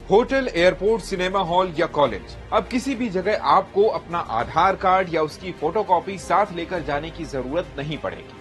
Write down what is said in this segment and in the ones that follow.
Hotel, airport, cinema hall या college, अब किसी भी जगह आपको अपना आधार कार्ड या उसकी फोटोकॉपी साथ लेकर जाने की जरूरत नहीं पड़ेगी।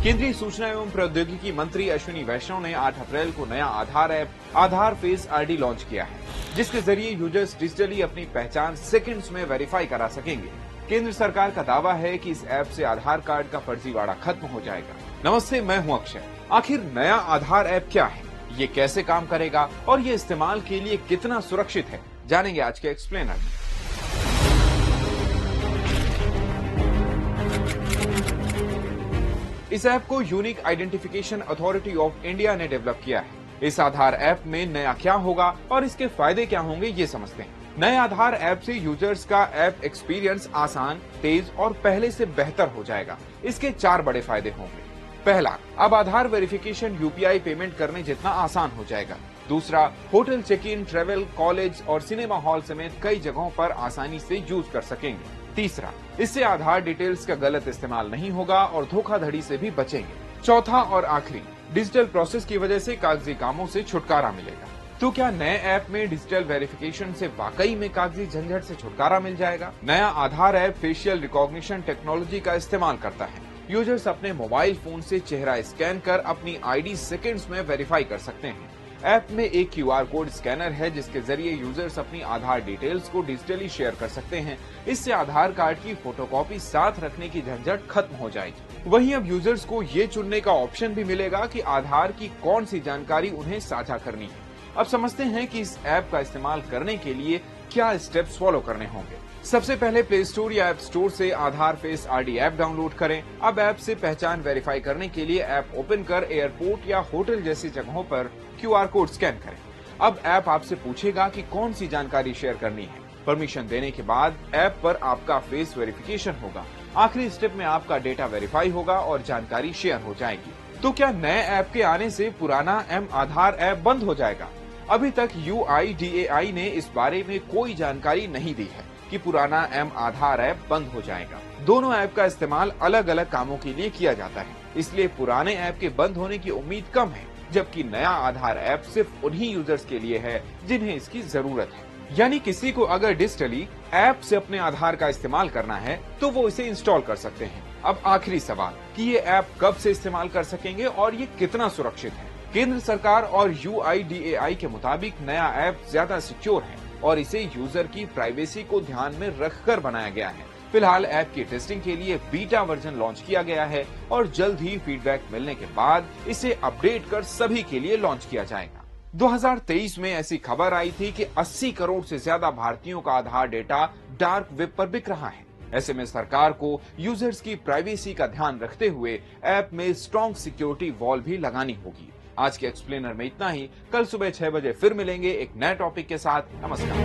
केंद्रीय सूचना एवं प्रौद्योगिकी मंत्री अश्विनी वैष्णव ने 8 अप्रैल को नया आधार ऐप आधार फेस आईडी लॉन्च किया है, जिसके जरिए यूजर्स डिजिटली अपनी पहचान सेकंड्स में वेरीफाई करा सकेंगे। केंद्र सरकार का दावा है कि इस ऐप से आधार कार्ड का फर्जीवाड़ा खत्म हो जाएगा। नमस्ते, मैं हूं अक्षय। आखिर नया आधार ऐप क्या है, ये कैसे काम करेगा और ये इस्तेमाल के लिए कितना सुरक्षित है, जानेंगे आज के एक्सप्लेनर में। इस ऐप को unique identification authority of India ने डेवलप किया है। इस आधार ऐप में नया क्या होगा और इसके फायदे क्या होंगे, ये समझते हैं। नए आधार ऐप से यूजर्स का ऐप एक्सपीरियंस आसान, तेज और पहले से बेहतर हो जाएगा। इसके 4 बड़े फायदे होंगे। पहला, अब आधार वेरिफिकेशन यूपीआई पेमेंट करने जितना आसान हो जाएगा। दूसरा, hotel check in, travel, college और सिनेमा हॉल समेत कई जगहों पर आसानी से यूज कर सकेंगे। तीसरा, इससे आधार डिटेल्स का गलत इस्तेमाल नहीं होगा और धोखाधड़ी से भी बचेंगे। चौथा और आखिरी, डिजिटल प्रोसेस की वजह से कागजी कामों से छुटकारा मिलेगा। तो क्या नए ऐप में डिजिटल वेरिफिकेशन से वाकई में कागजी झंझट से छुटकारा मिल जाएगा? नया आधार ऐप फेशियल रिकॉग्निशन टेक्नोलॉजी का इस्तेमाल करता है। यूजर्स अपने मोबाइल फोन से चेहरा स्कैन कर अपनी आईडी सेकंड्स में वेरीफाई कर सकते हैं। ऐप में एक क्यूआर कोड स्कैनर है, जिसके जरिए यूजर्स अपनी आधार डिटेल्स को डिजिटली शेयर कर सकते हैं। इससे आधार कार्ड की फोटोकॉपी साथ रखने की झंझट खत्म हो जाएगी। वहीं अब यूजर्स को ये चुनने का ऑप्शन भी मिलेगा कि आधार की कौन सी जानकारी उन्हें साझा करनी है। अब समझते हैं कि इस ऐप का इस्तेमाल करने के लिए क्या स्टेप्स फॉलो करने होंगे। सबसे पहले प्ले स्टोर या ऐप स्टोर से आधार फेस आईडी ऐप डाउनलोड करें। अब ऐप से पहचान वेरीफाई करने के लिए ऐप ओपन कर एयरपोर्ट या होटल जैसी जगहों पर क्यूआर कोड स्कैन करें। अब ऐप आपसे पूछेगा कि कौन सी जानकारी शेयर करनी है। परमिशन देने के बाद ऐप पर आपका फेस वेरिफिकेशन होगा। आखिरी स्टेप में आपका डेटा वेरीफाई होगा और जानकारी शेयर हो जाएगी। तो क्या नए ऐप के आने से पुराना एम आधार ऐप बंद हो जाएगा? अभी तक UIDAI ने इस बारे में कोई जानकारी नहीं दी है कि पुराना एम आधार ऐप बंद हो जाएगा। दोनों ऐप का इस्तेमाल अलग अलग कामों के लिए किया जाता है, इसलिए पुराने ऐप के बंद होने की उम्मीद कम है, जबकि नया आधार ऐप सिर्फ उन्हीं यूजर्स के लिए है जिन्हें इसकी जरूरत है। यानी किसी को अगर डिजिटली ऐप से अपने आधार का इस्तेमाल करना है तो वो इसे इंस्टॉल कर सकते हैं। अब आखिरी सवाल कि ये ऐप कब से इस्तेमाल कर सकेंगे और ये कितना सुरक्षित है। केंद्र सरकार और UIDAI के मुताबिक नया ऐप ज्यादा सिक्योर है और इसे यूजर की प्राइवेसी को ध्यान में रखकर बनाया गया है। फिलहाल ऐप की टेस्टिंग के लिए बीटा वर्जन लॉन्च किया गया है और जल्द ही फीडबैक मिलने के बाद इसे अपडेट कर सभी के लिए लॉन्च किया जाएगा। 2023 में ऐसी खबर आई थी कि 80 करोड़ से ज्यादा भारतीयों का आधार डेटा डार्क वेब पर बिक रहा है। ऐसे में सरकार को यूजर्स की प्राइवेसी का ध्यान रखते हुए ऐप में स्ट्रॉन्ग सिक्योरिटी वॉल भी लगानी होगी। आज के एक्सप्लेनर में इतना ही। कल सुबह 6 बजे फिर मिलेंगे एक नए टॉपिक के साथ। नमस्कार।